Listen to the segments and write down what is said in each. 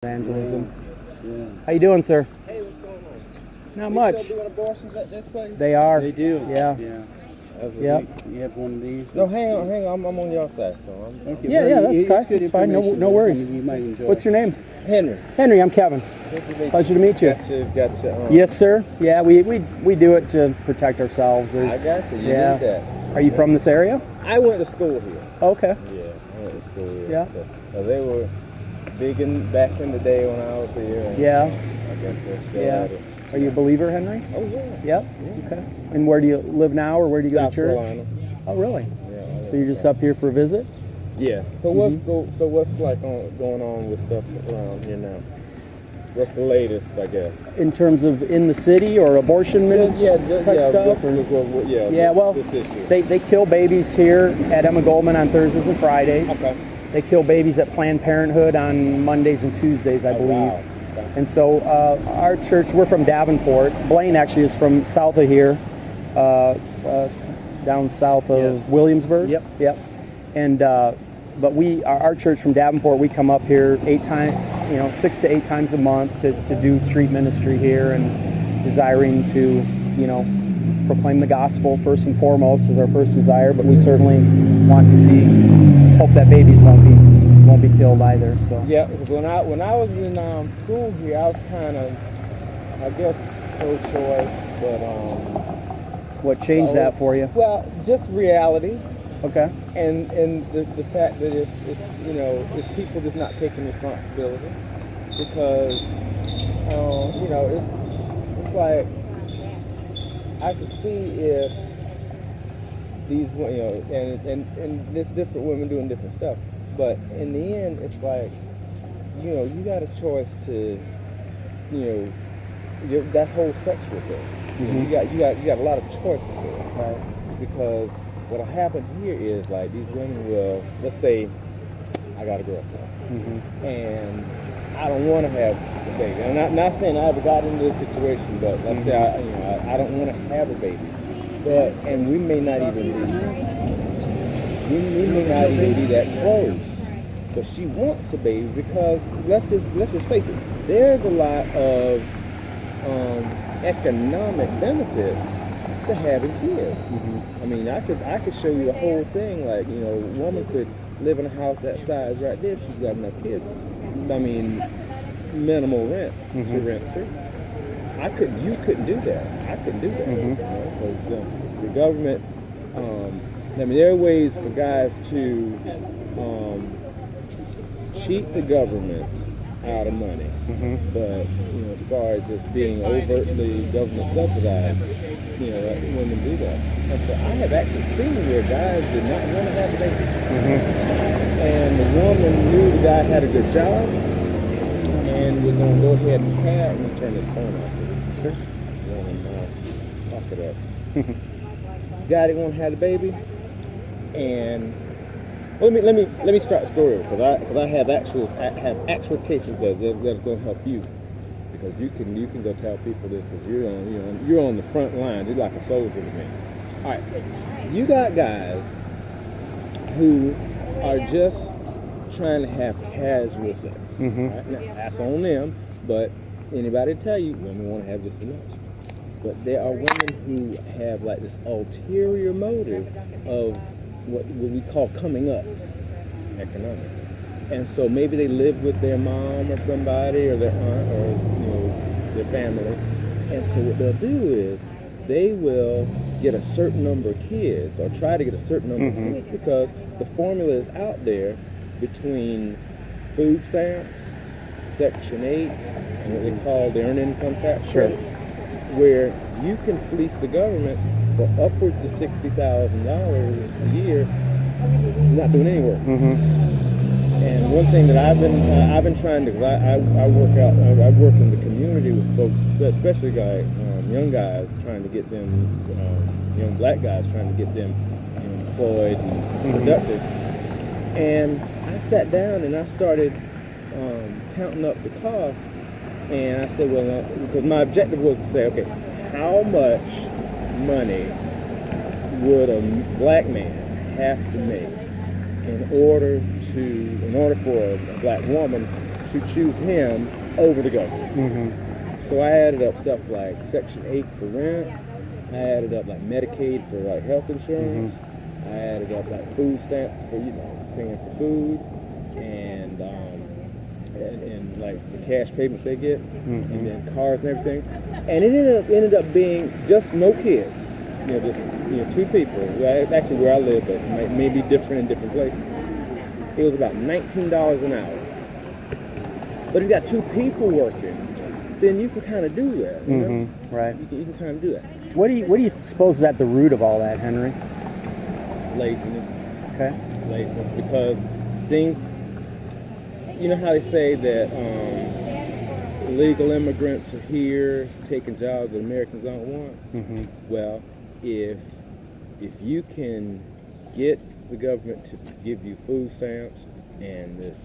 Evangelism. Yeah. How you doing, sir? Hey, what's going on? Not They much. still doing abortions at this place? They are. They do. Yeah. Yeah. Yep. You have one of these. No, hang on. I'm on your side, so Okay. Yeah, Well, that's it's fine. good It's fine. No information. worries. You might enjoy. What's your name? Henry. Henry. I'm Kevin. Pleasure to meet you. Gotcha. Yes, sir. Yeah, we do it to protect ourselves. I got you. You yeah. did that. Are you from this area? I went to school here. Okay. Yeah, I went to school here. Yeah. So they were big back in the day when I was here. And Yeah. I guess they're still Yeah. at it. Are you a believer, Henry? Oh, yeah. Yep. Yeah. Okay. And where do you live now, or where do you go South to church? Carolina. Oh, really? Yeah. So you're just up here for a visit? Yeah. So what's like going on with stuff around here now? What's the latest, I guess? In terms of in the city or abortion ministry type stuff? Yeah, well, this issue. they kill babies here at Emma Goldman on Thursdays and Fridays. Okay. They kill babies at Planned Parenthood on Mondays and Tuesdays, I believe. Wow. Okay. And so our church, we're from Davenport. Blaine actually is from south of here, down south of Yes. Williamsburg. Yep. And but our church from Davenport, we come up here 6 to 8 times a month to do street ministry here, and desiring to, proclaim the gospel first and foremost is our first desire. But we certainly want to hope that babies won't be killed either. So Yeah, because when I was in school here, I was kind of, I guess, pro-choice, but what changed that for you? Well, just reality, Okay. and the fact that it's people just not taking responsibility, because it's like I could see if these and there's different women doing different stuff, but in the end, it's like you got a choice to that whole sexual thing. Mm-hmm. You got a lot of choices here, right? Because what'll happen here is like these women will, let's say I got a girlfriend, Mm-hmm. and I don't want to have a baby. I'm not saying I ever got into this situation, but let's say I don't want to have a baby, and we may not even be that close. But she wants a baby because let's just face it. There's a lot of economic benefits to having kids. Mm-hmm. I mean, I could show you the whole thing. Like, a woman could live in a house that size right there if she's got enough kids. I mean, minimal rent. Mm-hmm. She rent free. You couldn't do that. I couldn't do that. Mm-hmm. Because the government. There are ways for guys to cheat the government out of money. Mm-hmm. But as far as just being overtly government subsidized, women do that. And so I have actually seen where guys did not want to have a baby, and the woman knew the guy had a good job, and was going to go ahead and turn his phone off. Sure. Fuck it up. Guy didn't want to have the baby, and let me start the story because I have actual cases that's going to help you, because you can go tell people this because you're on the front line. You're like a soldier to me. All right, you got guys who are just trying to have casual sex. Mm-hmm. Right? Now, that's on them, but anybody tell you women want to have just enough. But there are women who have like this ulterior motive of what we call coming up economically. And so maybe they live with their mom or somebody or their aunt or their family. And so what they'll do is they will get a certain number of kids or try to get a certain number of kids because the formula is out there between food stamps, Section 8, and what they call the Earned Income Tax credit, where you can fleece the government for upwards of $60,000 a year, not doing any work. Mm-hmm. And one thing that I've been trying to, I work in the community with folks, especially young guys, trying to get them, young black guys, trying to get them employed and productive. And I sat down and I started counting up the cost. And I said, well, because my objective was to say, okay, how much money would a black man have to make in order for a black woman to choose him over the government. Mm-hmm. So I added up stuff like Section 8 for rent. I added up like Medicaid for like health insurance. I added up like food stamps for, you know, paying for food, and like the cash payments they get, and then cars and everything. And it ended up being just no kids. You know, just, you know, 2 people. Actually, where I live, but it may be different in different places. It was about $19 an hour. But if you got 2 people working, then you can kind of do that. You know? Right. You can kind of do that. What do you suppose is at the root of all that, Henry? Laziness. Okay. Laziness, because things. You know how they say that illegal immigrants are here taking jobs that Americans don't want? Well, if you can get the government to give you food stamps and this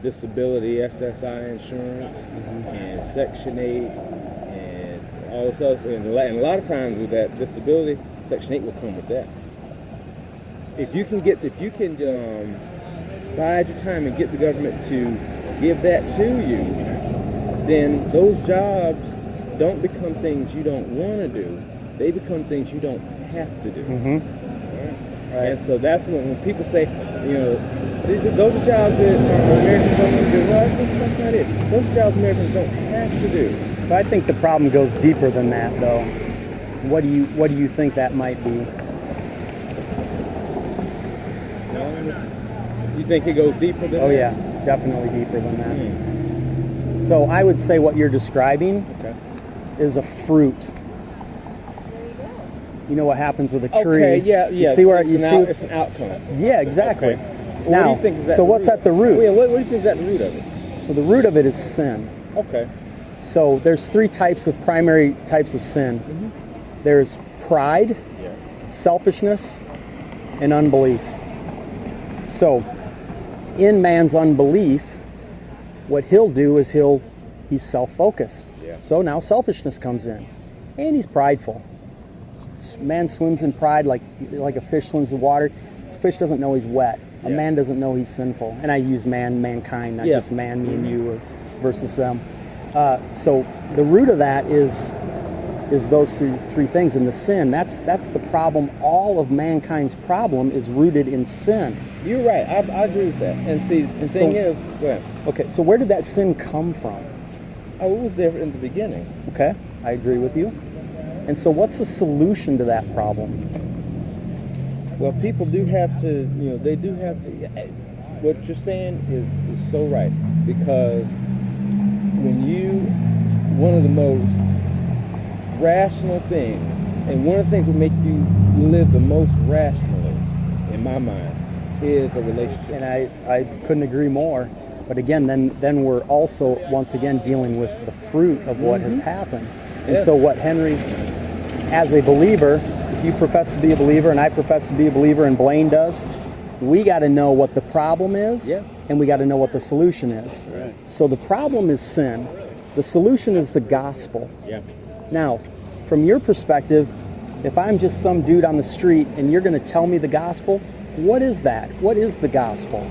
disability SSI insurance and Section 8 and all this else, and a lot of times with that disability, Section 8 will come with that. If you can bide your time and get the government to give that to you, then those jobs don't become things you don't want to do. They become things you don't have to do. Right? And so that's when people say, you know, those are jobs that Americans don't want to do. Well, that's not it. Those are jobs Americans don't have to do. So I think the problem goes deeper than that, though. What do you think that might be? You think it goes deeper than that? Oh yeah, definitely deeper than that. So I would say what you're describing is a fruit. You know what happens with a tree? Okay, yeah. You see where it's an outcome. Yeah, exactly. Okay. Now, what do you think is so what's at the root? What do you think is at the root of it? So the root of it is sin. Okay. So there's 3 primary types of sin. There's pride, selfishness, and unbelief. So in man's unbelief, what he'll do is he's self-focused. So now selfishness comes in, and he's prideful. Man swims in pride like a fish swims in water. The fish doesn't know he's wet. A man doesn't know he's sinful. And I use mankind, not just man, me and you, or versus them. So the root of that is those three things. And the sin, that's the problem. All of mankind's problem is rooted in sin. You're right. I agree with that. And see, the thing is, okay, so where did that sin come from? Oh, it was there in the beginning. Okay, I agree with you. And so what's the solution to that problem? Well, people do have to, they do have to, what you're saying is so right. Because one of the most rational things, and one of the things that make you live the most rationally, in my mind, is a relationship. And I couldn't agree more. But again, then we're also, once again, dealing with the fruit of what has happened. And so what Henry, as a believer, if you profess to be a believer and I profess to be a believer and Blaine does, we got to know what the problem is and we got to know what the solution is. Right. So the problem is sin. The solution is the gospel. Yeah. Now, from your perspective, if I'm just some dude on the street and you're going to tell me the gospel, what is that? What is the gospel?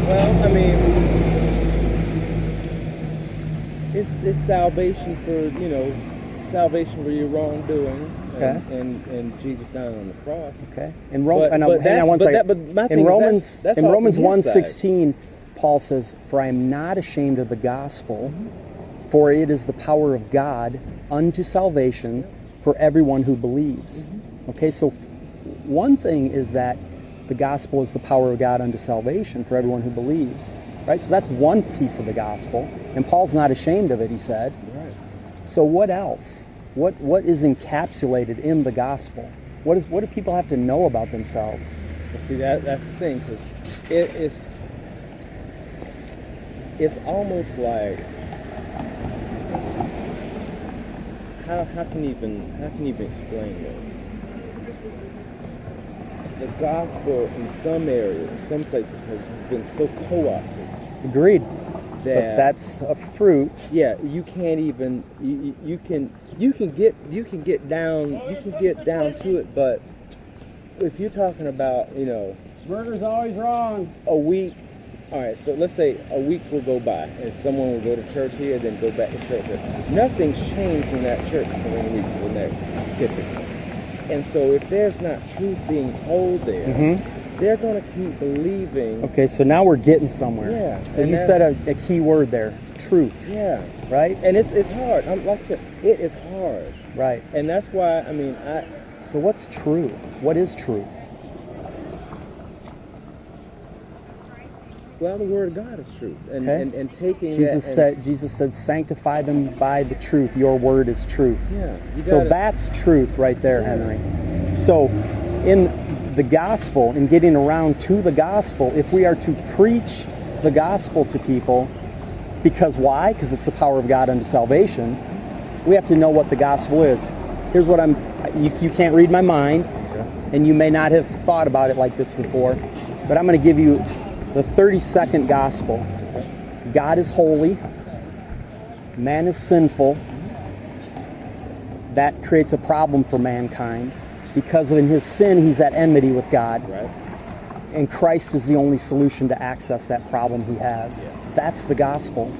Well, I mean, it's salvation for your wrongdoing, and Jesus dying on the cross. Okay. In Romans 1:16, Paul says, "For I am not ashamed of the gospel, for it is the power of God unto salvation for everyone who believes." Okay, so one thing is that the gospel is the power of God unto salvation for everyone who believes. Right? So that's one piece of the gospel. And Paul's not ashamed of it, he said. Right. So what else? What is encapsulated in the gospel? What do people have to know about themselves? Well, see, that's the thing, because it's almost like, how can you even explain this? The gospel in some areas, some places, has been so co-opted. Agreed. But that's a fruit. Yeah, you can't even you can get down to it, but if you're talking about, Murder's always wrong. a week, all right, so let's say a week will go by and someone will go to church here, then go back to church here. Nothing's changed in that church from 1 week to the next, typically. And so if there's not truth being told there, they're going to keep believing. Okay, so now we're getting somewhere. Yeah. So you said a key word there, truth. Yeah. Right? And it's hard. Like I said, it is hard. Right. And that's why, So what's true? What is truth? well, the Word of God is truth. And, Okay. and taking Jesus said, sanctify them by the truth. Your word is truth. Yeah. So that's truth right there, Henry. So in the gospel, in getting around to the gospel, if we are to preach the gospel to people, because why? Because it's the power of God unto salvation, we have to know what the gospel is. Here's what you can't read my mind, and you may not have thought about it like this before, but I'm going to give you the 30-second gospel. God is holy. Man is sinful. That creates a problem for mankind. Because in his sin, he's at enmity with God. Right. And Christ is the only solution to access that problem he has. Yeah. That's the gospel.